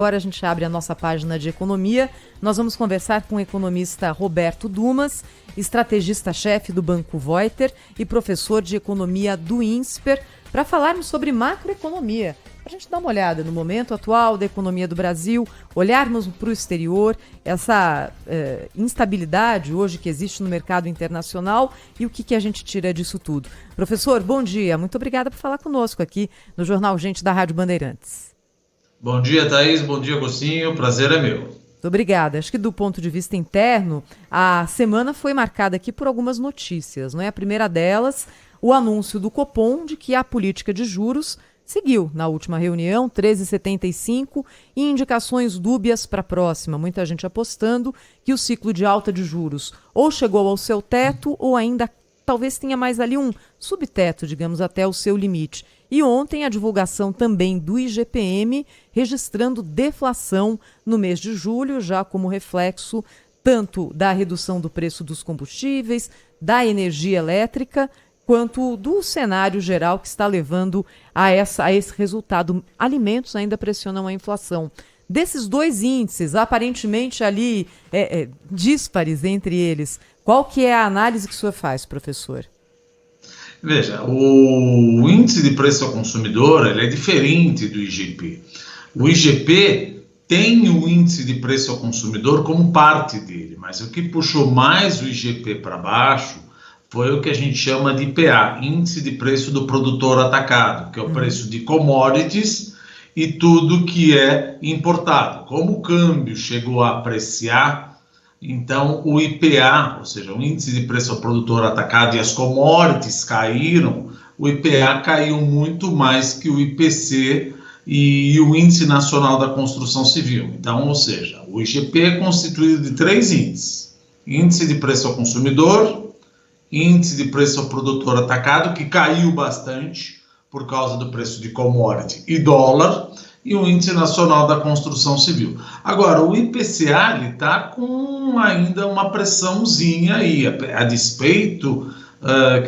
Agora a gente abre a nossa página de economia. Nós vamos conversar com o economista Roberto Dumas, estrategista-chefe do Banco Voiter e professor de economia do INSPER, para falarmos sobre macroeconomia. Para a gente dar uma olhada no momento atual da economia do Brasil, olharmos para o exterior, essa instabilidade hoje que existe no mercado internacional e o que a gente tira disso tudo. Professor, bom dia. Muito obrigada por falar conosco aqui no Jornal Gente da Rádio Bandeirantes. Bom dia, Thaís. Bom dia, Agostinho. O prazer é meu. Muito obrigada. Acho que do ponto de vista interno, a semana foi marcada aqui por algumas notícias, não é? A primeira delas, o anúncio do Copom de que a política de juros seguiu na última reunião, 13,75, e indicações dúbias para a próxima. Muita gente apostando que o ciclo de alta de juros ou chegou ao seu teto ou ainda talvez tenha mais ali um subteto, digamos, até o seu limite. E ontem a divulgação também do IGPM, registrando deflação no mês de julho, já como reflexo tanto da redução do preço dos combustíveis, da energia elétrica, quanto do cenário geral que está levando a esse resultado. Alimentos ainda pressionam a inflação. Desses dois índices, aparentemente ali díspares entre eles, qual que é a análise que o senhor faz, professor? Veja, o índice de preço ao consumidor ele é diferente do IGP. O IGP tem o índice de preço ao consumidor como parte dele, mas o que puxou mais o IGP para baixo foi o que a gente chama de IPA, Índice de Preço do Produtor Atacado, que é o preço de commodities e tudo que é importado. Como o câmbio chegou a apreciar, então o IPA, ou seja, o índice de preço ao produtor atacado e as commodities caíram, o IPA caiu muito mais que o IPC e o Índice Nacional da Construção Civil. Então, ou seja, o IGP é constituído de três índices: índice de preço ao consumidor, índice de preço ao produtor atacado, que caiu bastante por causa do preço de commodity e dólar, e o Índice Nacional da Construção Civil. Agora, o IPCA está com ainda uma pressãozinha aí, a despeito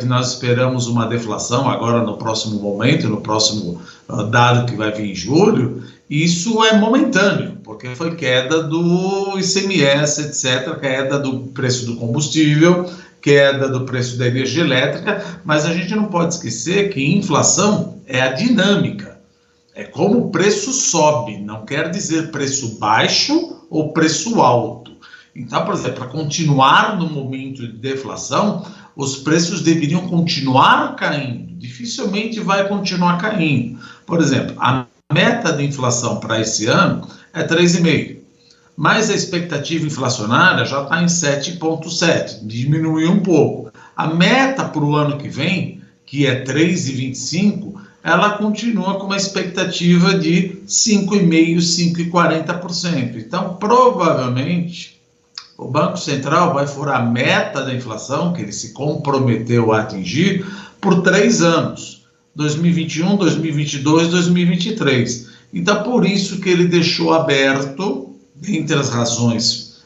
que nós esperamos uma deflação agora no próximo momento, no próximo dado que vai vir em julho. Isso é momentâneo, porque foi queda do ICMS, etc., queda do preço do combustível, queda do preço da energia elétrica, mas a gente não pode esquecer que inflação é a dinâmica. É como o preço sobe, não quer dizer preço baixo ou preço alto. Então, por exemplo, para continuar no momento de deflação, os preços deveriam continuar caindo, dificilmente vai continuar caindo. Por exemplo, a meta de inflação para esse ano é 3,5%, mas a expectativa inflacionária já está em 7,7%, diminuiu um pouco. A meta para o ano que vem, que é 3,25%, ela continua com uma expectativa de 5,5%, 5,40%. Então, provavelmente, o Banco Central vai furar a meta da inflação, que ele se comprometeu a atingir, por 3 anos, 2021, 2022, 2023. Então, por isso que ele deixou aberto, entre as razões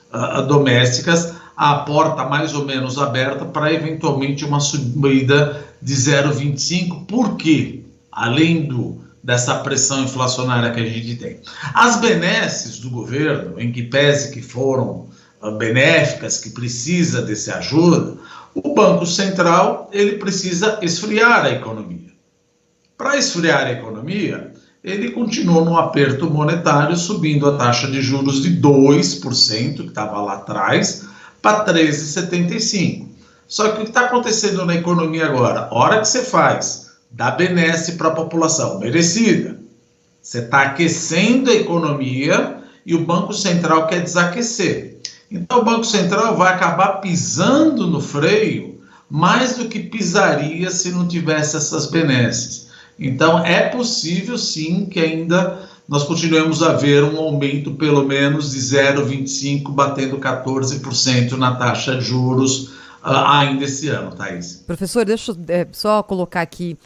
domésticas, a porta mais ou menos aberta para, eventualmente, uma subida de 0,25%. Por quê? Além dessa pressão inflacionária que a gente tem. As benesses do governo, em que pese que foram benéficas, que precisa desse ajuda, o Banco Central ele precisa esfriar a economia. Para esfriar a economia, ele continuou no aperto monetário, subindo a taxa de juros de 2%, que estava lá atrás, para 13,75%. Só que o que está acontecendo na economia agora? A hora que você faz dá benesse para a população, merecida. Você está aquecendo a economia e o Banco Central quer desaquecer. Então o Banco Central vai acabar pisando no freio mais do que pisaria se não tivesse essas benesses. Então é possível sim que ainda nós continuemos a ver um aumento pelo menos de 0,25%, batendo 14% na taxa de juros ainda esse ano, Thaís. Professor, deixa eu só colocar aqui,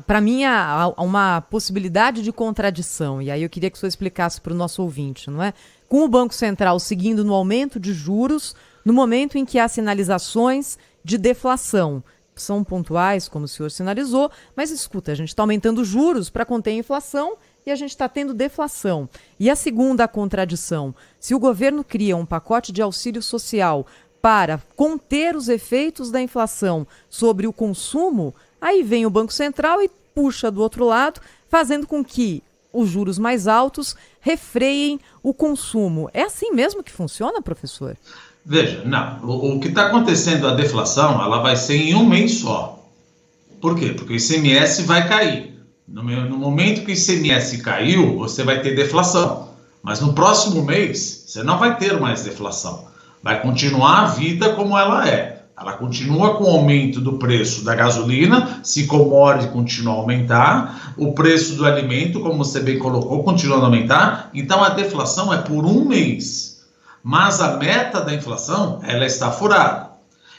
para mim há uma possibilidade de contradição, e aí eu queria que o senhor explicasse para o nosso ouvinte, não é? Com o Banco Central seguindo no aumento de juros, no momento em que há sinalizações de deflação, são pontuais, como o senhor sinalizou, mas escuta, a gente está aumentando juros para conter a inflação e a gente está tendo deflação. E a segunda contradição, se o governo cria um pacote de auxílio social para conter os efeitos da inflação sobre o consumo, aí vem o Banco Central e puxa do outro lado, fazendo com que os juros mais altos refreiem o consumo. É assim mesmo que funciona, professor? Veja, não. O que está acontecendo, a deflação, ela vai ser em um mês só. Por quê? Porque o ICMS vai cair. No momento que o ICMS caiu, você vai ter deflação. Mas no próximo mês, você não vai ter mais deflação. Vai continuar a vida como ela é. Ela continua com o aumento do preço da gasolina, se commodity continua a aumentar, o preço do alimento, como você bem colocou, continua a aumentar. Então a deflação é por um mês. Mas a meta da inflação, ela está furada.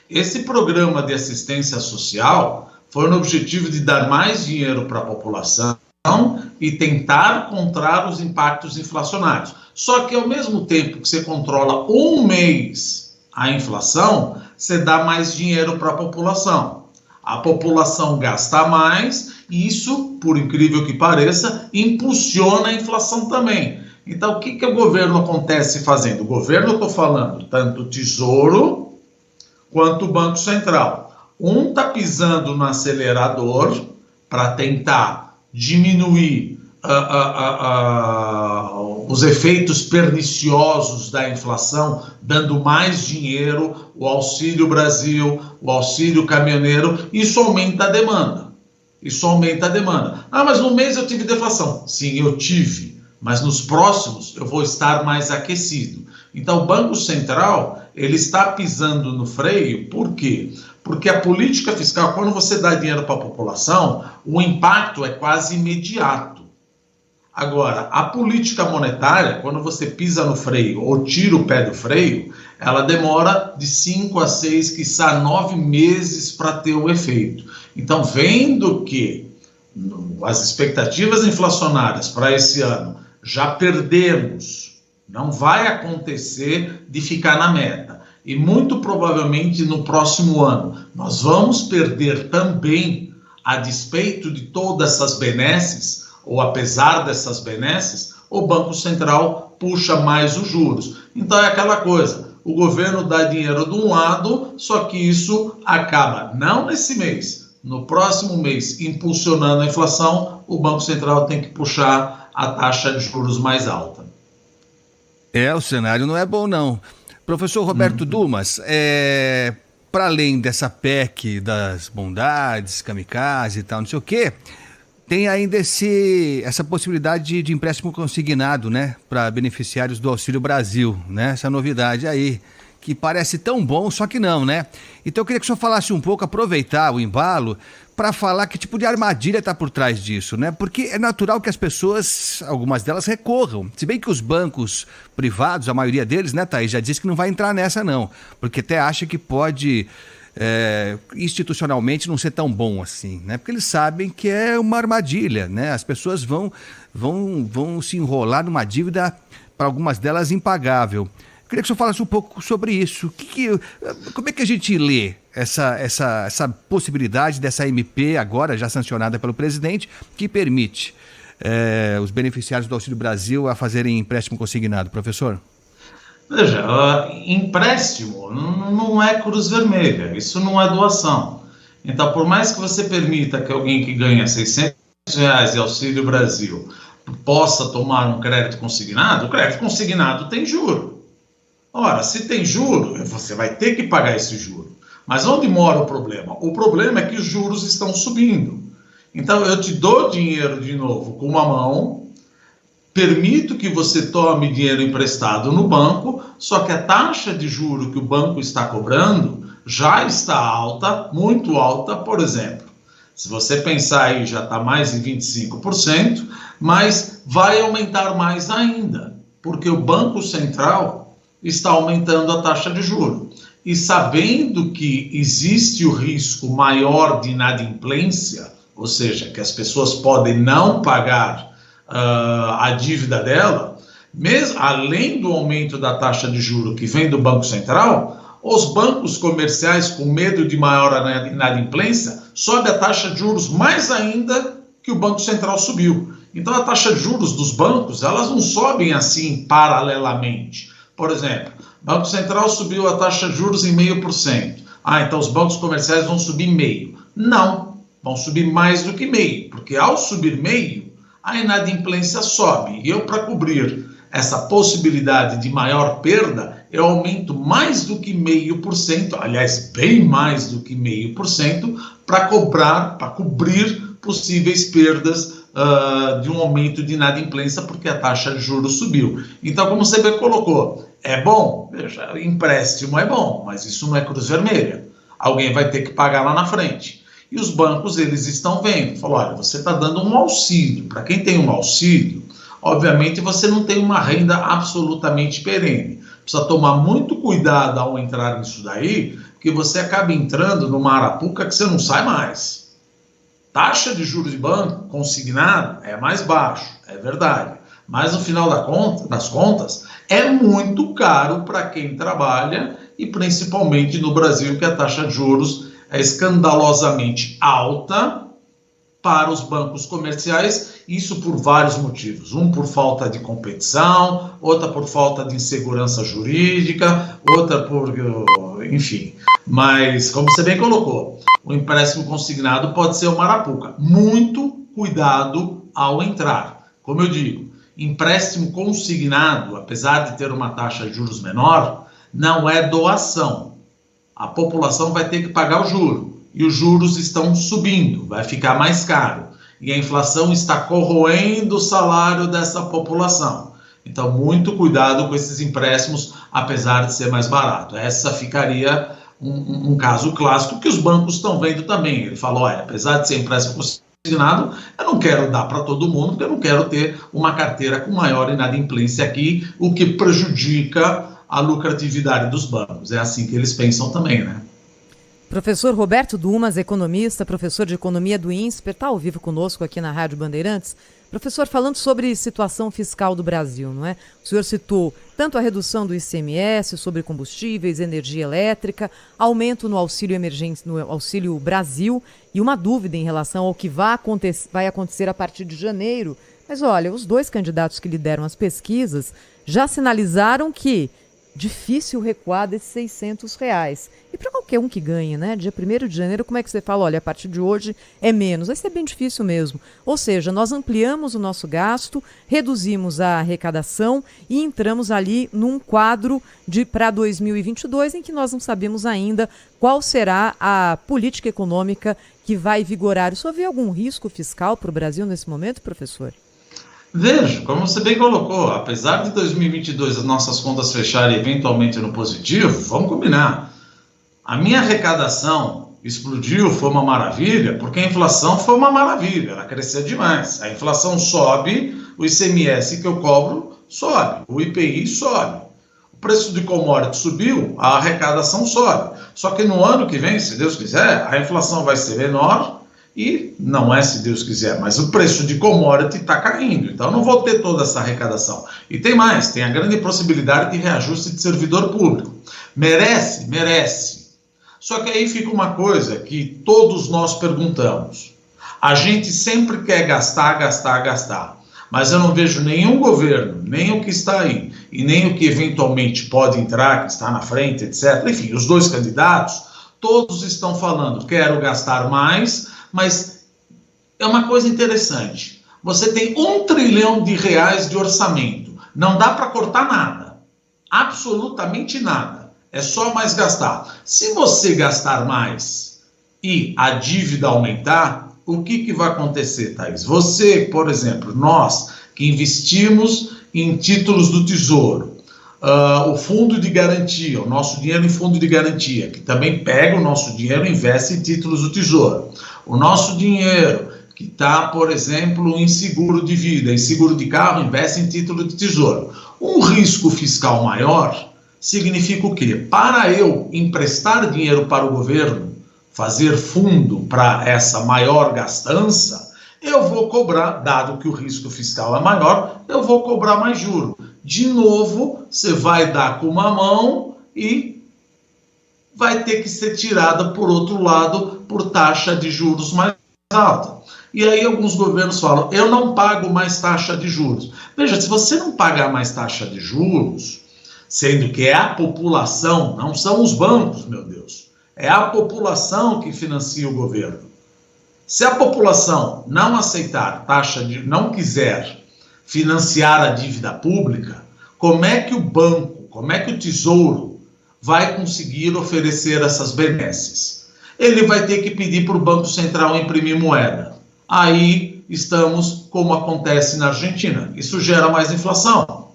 Esse programa de assistência social foi no objetivo de dar mais dinheiro para a população e tentar controlar os impactos inflacionários. Só que ao mesmo tempo que você controla um mês a inflação, você dá mais dinheiro para a população. A população gasta mais e isso, por incrível que pareça, impulsiona a inflação também. Então, o que o governo acontece fazendo? O governo, eu estou falando, tanto o Tesouro quanto o Banco Central. Um está pisando no acelerador para tentar diminuir os efeitos perniciosos da inflação, dando mais dinheiro, o Auxílio Brasil, o Auxílio Caminhoneiro, isso aumenta a demanda. Ah, mas no mês eu tive deflação. Sim, eu tive. Mas nos próximos eu vou estar mais aquecido. Então o Banco Central, ele está pisando no freio, por quê? Porque a política fiscal, quando você dá dinheiro para a população, o impacto é quase imediato. Agora, a política monetária, quando você pisa no freio ou tira o pé do freio, ela demora de 5 a 6, quiçá 9 meses para ter o efeito. Então, vendo que as expectativas inflacionárias para esse ano já perdemos, não vai acontecer de ficar na meta. E muito provavelmente no próximo ano nós vamos perder também, a despeito de todas essas benesses, ou apesar dessas benesses, o Banco Central puxa mais os juros. Então é aquela coisa, o governo dá dinheiro de um lado, só que isso acaba, não nesse mês, no próximo mês, impulsionando a inflação, o Banco Central tem que puxar a taxa de juros mais alta. O cenário não é bom não. Professor Roberto Dumas, para além dessa PEC das bondades, kamikaze e tal, não sei o quê, tem ainda essa possibilidade de empréstimo consignado, né, para beneficiários do Auxílio Brasil, né, essa novidade aí, que parece tão bom, só que não, né? Então eu queria que o senhor falasse um pouco, aproveitar o embalo, para falar que tipo de armadilha está por trás disso, né? Porque é natural que as pessoas, algumas delas, recorram. Se bem que os bancos privados, a maioria deles, né, Thaís, já disse que não vai entrar nessa não, porque até acha que pode institucionalmente não ser tão bom assim, né? Porque eles sabem que é uma armadilha, né? As pessoas vão se enrolar numa dívida, para algumas delas, impagável. Queria que o senhor falasse um pouco sobre isso. Como é que a gente lê essa possibilidade dessa MP, agora já sancionada pelo presidente, que permite os beneficiários do Auxílio Brasil a fazerem empréstimo consignado, professor? Veja, empréstimo não é cruz vermelha, isso não é doação. Então, por mais que você permita que alguém que ganha R$600 de Auxílio Brasil possa tomar um crédito consignado, o crédito consignado tem juro. Ora, se tem juro, você vai ter que pagar esse juro. Mas onde mora o problema? O problema é que os juros estão subindo. Então, eu te dou dinheiro de novo com uma mão, permito que você tome dinheiro emprestado no banco, só que a taxa de juro que o banco está cobrando já está alta, muito alta. Por exemplo, se você pensar aí, já está mais de 25%, mas vai aumentar mais ainda, porque o Banco Central está aumentando a taxa de juros. E sabendo que existe o risco maior de inadimplência, ou seja, que as pessoas podem não pagar a dívida dela, mesmo além do aumento da taxa de juros que vem do Banco Central, os bancos comerciais, com medo de maior inadimplência, sobe a taxa de juros mais ainda que o Banco Central subiu. Então a taxa de juros dos bancos, elas não sobem assim paralelamente. Por exemplo, o Banco Central subiu a taxa de juros em 0,5%. Então os bancos comerciais vão subir 0,5%. Não, vão subir mais do que 0,5%, porque ao subir 0,5%, a inadimplência sobe. E eu, para cobrir essa possibilidade de maior perda, eu aumento mais do que 0,5%, aliás, bem mais do que 0,5%, para cobrir possíveis perdas de um aumento de inadimplência, porque a taxa de juros subiu. Então, como você bem colocou, é bom, veja, empréstimo é bom, mas isso não é cruz vermelha. Alguém vai ter que pagar lá na frente. E os bancos, eles estão vendo, falam, olha, você está dando um auxílio. Para quem tem um auxílio, obviamente você não tem uma renda absolutamente perene. Precisa tomar muito cuidado ao entrar nisso daí, porque você acaba entrando numa arapuca que você não sai mais. Taxa de juros de banco consignado é mais baixo, é verdade. Mas no final das contas, é muito caro para quem trabalha e principalmente no Brasil, que a taxa de juros é escandalosamente alta para os bancos comerciais, isso por vários motivos. Um por falta de competição, outra por falta de insegurança jurídica, outra por... enfim. Mas, como você bem colocou, o empréstimo consignado pode ser uma arapuca. Muito cuidado ao entrar. Como eu digo, empréstimo consignado, apesar de ter uma taxa de juros menor, não é doação. A população vai ter que pagar o juro. E os juros estão subindo, vai ficar mais caro. E a inflação está corroendo o salário dessa população. Então, muito cuidado com esses empréstimos, apesar de ser mais barato. Essa ficaria um caso clássico que os bancos estão vendo também. Ele falou, olha, apesar de ser empréstimo consignado, eu não quero dar para todo mundo, porque eu não quero ter uma carteira com maior inadimplência aqui, o que prejudica a lucratividade dos bancos. É assim que eles pensam também, né? Professor Roberto Dumas, economista, professor de economia do INSPER, está ao vivo conosco aqui na Rádio Bandeirantes. Professor, falando sobre situação fiscal do Brasil, não é? O senhor citou tanto a redução do ICMS sobre combustíveis, energia elétrica, aumento no auxílio emergente, no Auxílio Brasil, e uma dúvida em relação ao que vai acontecer a partir de janeiro. Mas olha, os dois candidatos que lideram as pesquisas já sinalizaram que difícil recuar desses R$600. E para qualquer um que ganhe, né? Dia 1º de janeiro, como é que você fala? Olha, a partir de hoje é menos. Vai ser bem difícil mesmo. Ou seja, nós ampliamos o nosso gasto, reduzimos a arrecadação e entramos ali num quadro para 2022 em que nós não sabemos ainda qual será a política econômica que vai vigorar. O senhor vê algum risco fiscal para o Brasil nesse momento, professor? Vejo, como você bem colocou, apesar de 2022 as nossas contas fecharem eventualmente no positivo, vamos combinar. A minha arrecadação explodiu, foi uma maravilha, porque a inflação foi uma maravilha, ela cresceu demais. A inflação sobe, o ICMS que eu cobro sobe, o IPI sobe. O preço de commodity subiu, a arrecadação sobe. Só que no ano que vem, se Deus quiser, a inflação vai ser menor. E não é se Deus quiser, mas o preço de commodity está caindo, então eu não vou ter toda essa arrecadação. E tem mais, tem a grande possibilidade de reajuste de servidor público. Merece? Merece. Só que aí fica uma coisa que todos nós perguntamos. A gente sempre quer gastar, gastar, gastar. Mas eu não vejo nenhum governo, nem o que está aí, e nem o que eventualmente pode entrar, que está na frente, etc. Enfim, os dois candidatos, todos estão falando, quero gastar mais. Mas é uma coisa interessante. Você tem R$1 trilhão de orçamento. Não dá para cortar nada. Absolutamente nada. É só mais gastar. Se você gastar mais e a dívida aumentar, o que vai acontecer, Thaís? Você, por exemplo, nós que investimos em títulos do Tesouro, o fundo de garantia, o nosso dinheiro em fundo de garantia, que também pega o nosso dinheiro e investe em títulos do Tesouro. O nosso dinheiro que está, por exemplo, em seguro de vida, em seguro de carro, investe em título de Tesouro. Um risco fiscal maior significa o quê? Para eu emprestar dinheiro para o governo, fazer fundo para essa maior gastança, eu vou cobrar, dado que o risco fiscal é maior, eu vou cobrar mais juro. De novo, você vai dar com uma mão e vai ter que ser tirada por outro lado por taxa de juros mais alta. E aí alguns governos falam, eu não pago mais taxa de juros. Veja, se você não pagar mais taxa de juros, sendo que é a população, não são os bancos, meu Deus, é a população que financia o governo. Se a população não aceitar não quiser financiar a dívida pública, como é que o banco, como é que o Tesouro vai conseguir oferecer essas benesses? Ele vai ter que pedir para o Banco Central imprimir moeda. Aí estamos como acontece na Argentina. Isso gera mais inflação.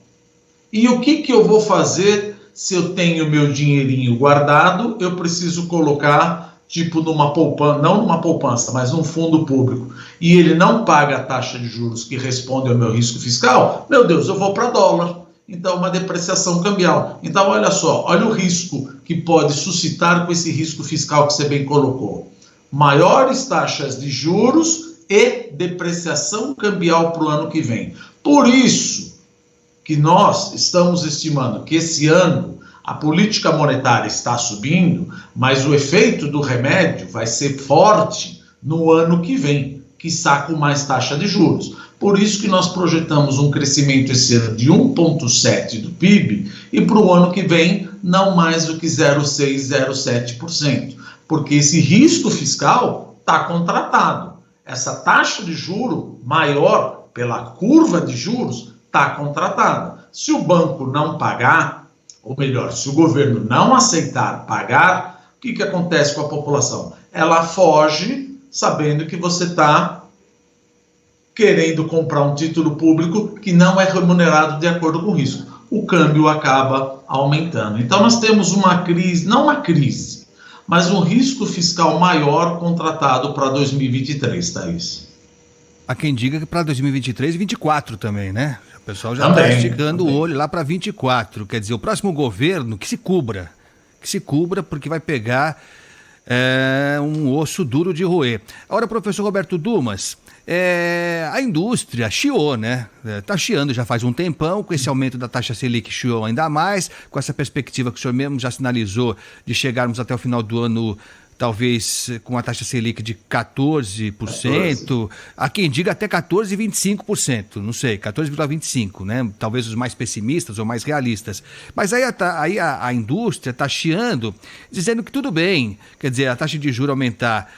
E o que eu vou fazer se eu tenho meu dinheirinho guardado? Eu preciso colocar, tipo, numa poupança, não numa poupança, mas num fundo público. E ele não paga a taxa de juros que responde ao meu risco fiscal? Meu Deus, eu vou para dólar. Então, uma depreciação cambial. Então, olha só, olha o risco que pode suscitar com esse risco fiscal que você bem colocou. Maiores taxas de juros e depreciação cambial para o ano que vem. Por isso que nós estamos estimando que esse ano a política monetária está subindo, mas o efeito do remédio vai ser forte no ano que vem, quiçá com mais taxa de juros. Por isso que nós projetamos um crescimento esse ano de 1,7% do PIB e para o ano que vem não mais do que 0,6%, 0,7%, porque esse risco fiscal está contratado. Essa taxa de juro maior pela curva de juros está contratada. Se o banco não pagar, ou melhor, se o governo não aceitar pagar, o que acontece com a população? Ela foge sabendo que você está querendo comprar um título público que não é remunerado de acordo com o risco. O câmbio acaba aumentando. Então nós temos uma crise, não uma crise, mas um risco fiscal maior contratado para 2023, Thaís. Há quem diga que para 2023 e 2024 também, né? O pessoal já está esticando o olho lá para 2024. Quer dizer, o próximo governo que se cubra, porque vai pegar um osso duro de roer. Agora, professor Roberto Dumas, a indústria chiou, né? Está chiando já faz um tempão, com esse aumento da taxa Selic chiou ainda mais, com essa perspectiva que o senhor mesmo já sinalizou de chegarmos até o final do ano, talvez com a taxa Selic de 14%, há quem diga até 14,25%, não sei, 14,25%, né? Talvez os mais pessimistas ou mais realistas. Mas aí a indústria está chiando, dizendo que tudo bem, quer dizer, a taxa de juros aumentar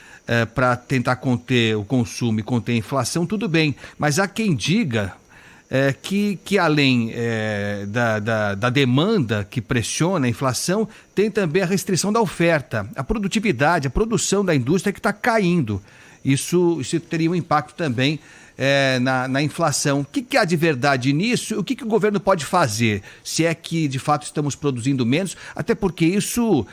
para tentar conter o consumo e conter a inflação, tudo bem. Mas há quem diga que além da demanda que pressiona a inflação, tem também a restrição da oferta, a produtividade, a produção da indústria que está caindo. Isso teria um impacto também na inflação. O que há de verdade nisso? O que o governo pode fazer? Se é que, de fato, estamos produzindo menos, até porque isso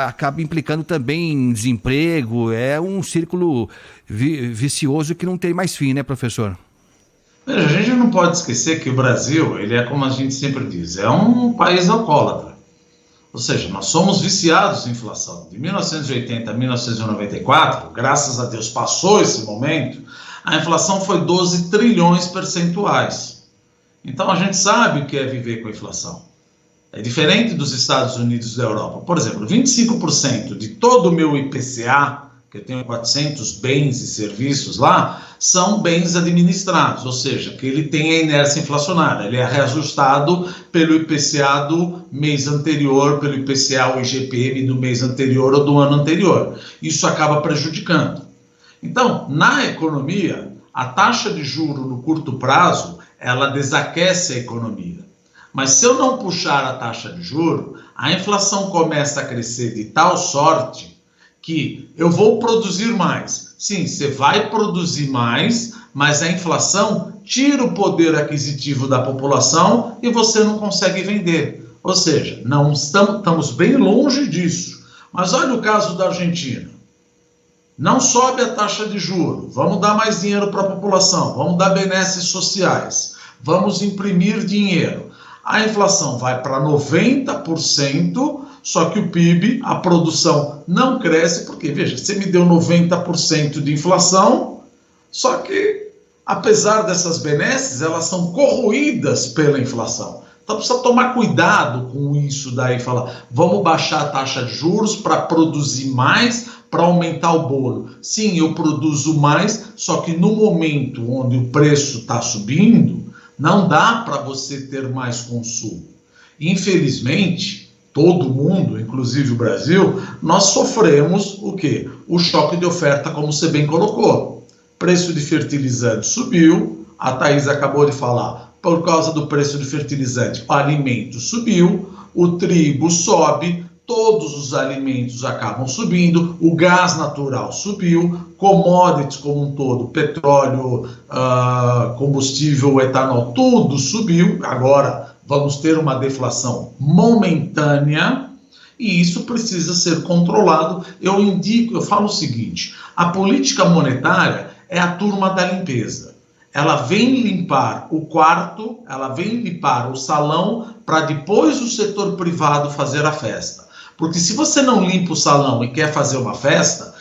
acaba implicando também em desemprego, é um círculo vicioso que não tem mais fim, né, professor? Veja, a gente não pode esquecer que o Brasil, ele é como a gente sempre diz, é um país alcoólatra. Ou seja, nós somos viciados em inflação. De 1980 a 1994, graças a Deus passou esse momento, a inflação foi 12 trilhões percentuais. Então a gente sabe o que é viver com a inflação. É diferente dos Estados Unidos e da Europa. Por exemplo, 25% de todo o meu IPCA, que eu tenho 400 bens e serviços lá, são bens administrados, ou seja, que ele tem a inércia inflacionária, ele é reajustado pelo IPCA do mês anterior, pelo IPCA ou IGPM do mês anterior ou do ano anterior. Isso acaba prejudicando. Então, na economia, a taxa de juro no curto prazo, ela desaquece a economia. Mas se eu não puxar a taxa de juro, a inflação começa a crescer de tal sorte que eu vou produzir mais. Sim, você vai produzir mais, mas a inflação tira o poder aquisitivo da população e você não consegue vender. Ou seja, não estamos bem longe disso. Mas olha o caso da Argentina. Não sobe a taxa de juros, vamos dar mais dinheiro para a população, vamos dar benesses sociais, vamos imprimir dinheiro. A inflação vai para 90%, só que o PIB, a produção não cresce, porque, veja, você me deu 90% de inflação, só que, apesar dessas benesses, elas são corroídas pela inflação. Então precisa tomar cuidado com isso daí, falar, vamos baixar a taxa de juros para produzir mais, para aumentar o bolo. Sim, eu produzo mais, só que no momento onde o preço está subindo, não dá para você ter mais consumo. Infelizmente, todo mundo, inclusive o Brasil, nós sofremos o quê? O choque de oferta, como você bem colocou. Preço de fertilizante subiu, a Thaís acabou de falar, por causa do preço de fertilizante, o alimento subiu, o trigo sobe, todos os alimentos acabam subindo, o gás natural subiu, commodities como um todo, petróleo, combustível, etanol, tudo subiu. Agora vamos ter uma deflação momentânea e isso precisa ser controlado. Eu falo o seguinte, a política monetária é a turma da limpeza. Ela vem limpar o quarto, ela vem limpar o salão, para depois o setor privado fazer a festa. Porque se você não limpa o salão e quer fazer uma festa,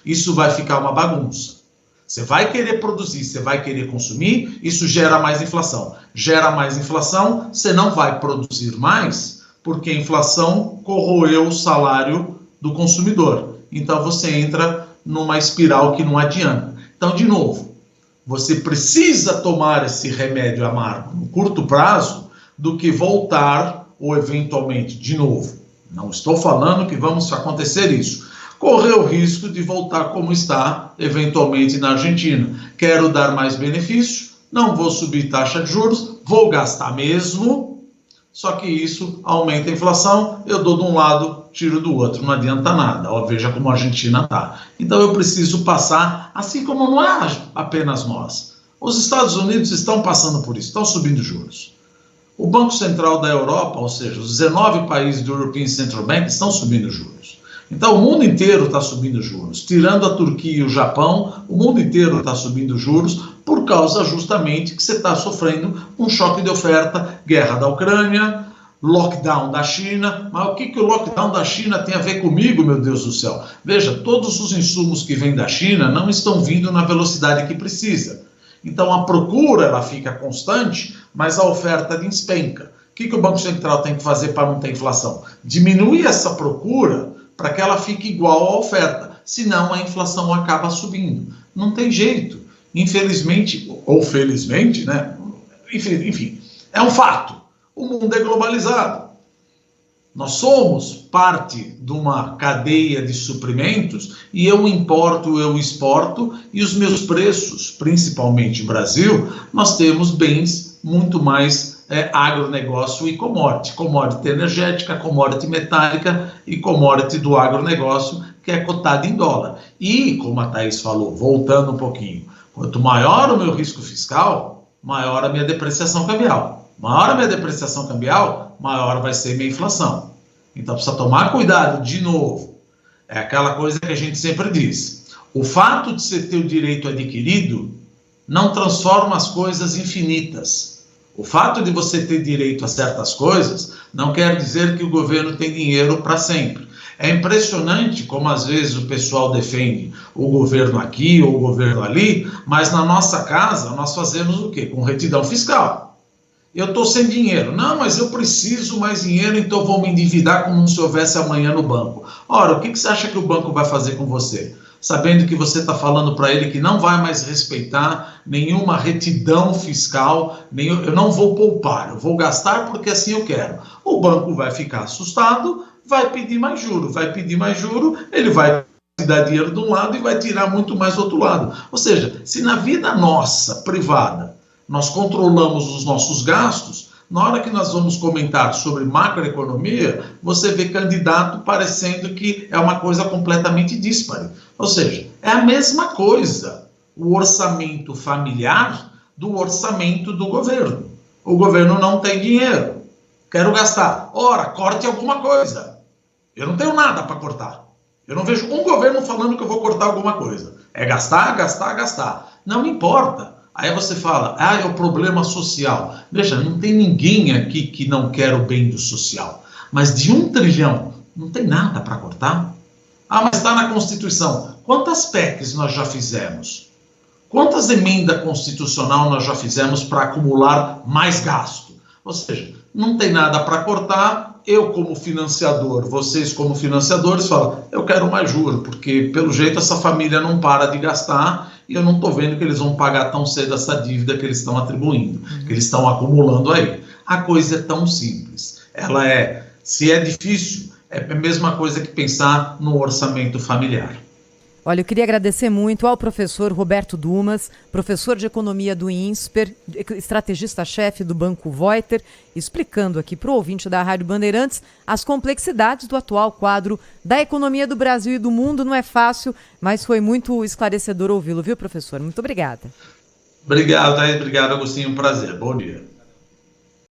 isso vai ficar uma bagunça. Você vai querer produzir, você vai querer consumir, isso gera mais inflação. Gera mais inflação, você não vai produzir mais, porque a inflação corroeu o salário do consumidor. Então você entra numa espiral que não adianta. Então, de novo, você precisa tomar esse remédio amargo no curto prazo do que voltar ou eventualmente, de novo, não estou falando que vamos acontecer isso, correr o risco de voltar como está eventualmente na Argentina. Quero dar mais benefício, não vou subir taxa de juros, vou gastar mesmo, só que isso aumenta a inflação, eu dou de um lado, tiro do outro, não adianta nada. Ó, veja como a Argentina está. Então eu preciso passar, assim como não é apenas nós. Os Estados Unidos estão passando por isso, estão subindo juros. O Banco Central da Europa, ou seja, os 19 países do European Central Bank estão subindo juros. Então o mundo inteiro está subindo juros. Tirando a Turquia e o Japão, o mundo inteiro está subindo juros por causa justamente que você está sofrendo um choque de oferta, guerra da Ucrânia, lockdown da China. Mas o que o lockdown da China tem a ver comigo, meu Deus do céu? Veja, todos os insumos que vêm da China não estão vindo na velocidade que precisa. Então a procura ela fica constante, mas a oferta despenca. O que o Banco Central tem que fazer para não ter inflação? Diminuir essa procura para que ela fique igual à oferta, senão a inflação acaba subindo. Não tem jeito. Infelizmente, ou felizmente, né? Enfim, é um fato. O mundo é globalizado. Nós somos parte de uma cadeia de suprimentos e eu importo, eu exporto e os meus preços, principalmente no Brasil, nós temos bens muito mais agronegócio e commodity. Commodity energética, commodity metálica e commodity do agronegócio, que é cotada em dólar. E, como a Thaís falou, voltando um pouquinho, quanto maior o meu risco fiscal, maior a minha depreciação cambial. Maior a minha depreciação cambial, maior vai ser minha inflação. Então precisa tomar cuidado, de novo. É aquela coisa que a gente sempre diz. O fato de você ter o direito adquirido não transforma as coisas infinitas. O fato de você ter direito a certas coisas não quer dizer que o governo tem dinheiro para sempre. É impressionante como às vezes o pessoal defende o governo aqui ou o governo ali, mas na nossa casa nós fazemos o quê? Com retidão fiscal. Eu estou sem dinheiro. Não, mas eu preciso mais dinheiro, então vou me endividar como se houvesse amanhã no banco. Ora, o que você acha que o banco vai fazer com você? Sabendo que você está falando para ele que não vai mais respeitar nenhuma retidão fiscal, eu não vou poupar, eu vou gastar porque assim eu quero. O banco vai ficar assustado, vai pedir mais juro, ele vai dar dinheiro de um lado e vai tirar muito mais do outro lado. Ou seja, se na vida nossa, privada, nós controlamos os nossos gastos, na hora que nós vamos comentar sobre macroeconomia, você vê candidato parecendo que é uma coisa completamente díspare. Ou seja, é a mesma coisa o orçamento familiar do orçamento do governo. O governo não tem dinheiro, quero gastar. Ora, corte alguma coisa. Eu não tenho nada para cortar. Eu não vejo um governo falando que eu vou cortar alguma coisa. É gastar, gastar, gastar. Não importa. Aí você fala, é o problema social. Veja, não tem ninguém aqui que não quer o bem do social. Mas de 1 trilhão, não tem nada para cortar? Ah, mas está na Constituição. Quantas PECs nós já fizemos? Quantas emendas constitucionais nós já fizemos para acumular mais gasto? Ou seja, não tem nada para cortar, eu como financiador, vocês como financiadores falam, eu quero mais juros, porque pelo jeito essa família não para de gastar e eu não estou vendo que eles vão pagar tão cedo essa dívida que eles estão atribuindo, que eles estão acumulando aí. A coisa é tão simples, se é difícil, é a mesma coisa que pensar no orçamento familiar. Olha, eu queria agradecer muito ao professor Roberto Dumas, professor de economia do INSPER, estrategista-chefe do Banco Voiter, explicando aqui para o ouvinte da Rádio Bandeirantes as complexidades do atual quadro da economia do Brasil e do mundo. Não é fácil, mas foi muito esclarecedor ouvi-lo, viu, professor? Muito obrigada. Obrigado, Agostinho. Um prazer. Bom dia.